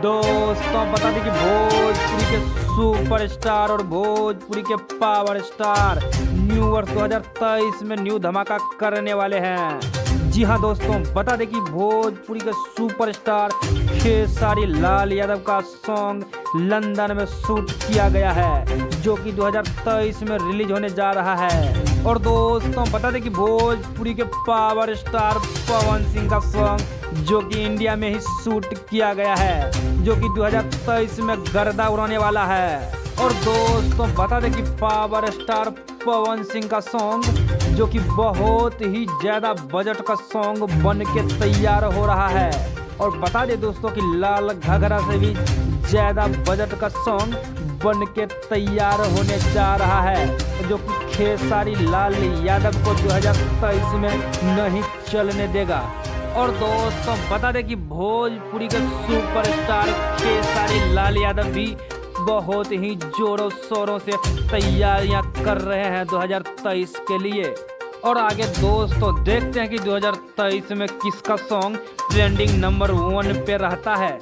दोस्तों बता दें कि भोजपुरी के सुपरस्टार और भोजपुरी के पावर स्टार न्यू वर्ष 2023 में न्यू धमाका करने वाले हैं। जी हाँ दोस्तों, बता दें कि भोजपुरी के सुपरस्टार खेसारी लाल यादव का सॉन्ग लंदन में शूट किया गया है, जो कि 2023 में रिलीज होने जा रहा है। और दोस्तों बता दें कि भोजपुरी के पावर स्टार पवन सिंह का सॉन्ग जो कि इंडिया में ही शूट किया गया है, जो कि 2023 में गर्दा उड़ाने वाला है। और दोस्तों बता दें कि पावर स्टार पवन सिंह का सॉन्ग जो कि बहुत ही ज़्यादा बजट का सॉन्ग बन के तैयार हो रहा है। और बता दें दोस्तों कि लाल घाघरा से भी ज़्यादा बजट का सॉन्ग बन के तैयार होने जा रहा है, जो कि खेसारी लाल यादव को 2023 में नहीं चलने देगा। और दोस्तों बता दें कि भोजपुरी के सुपरस्टार खेसारी लाल यादव भी बहुत ही जोरों शोरों से तैयारियां कर रहे हैं 2023 के लिए। और आगे दोस्तों देखते हैं कि 2023 में किसका सॉन्ग ट्रेंडिंग नंबर 1 पे रहता है।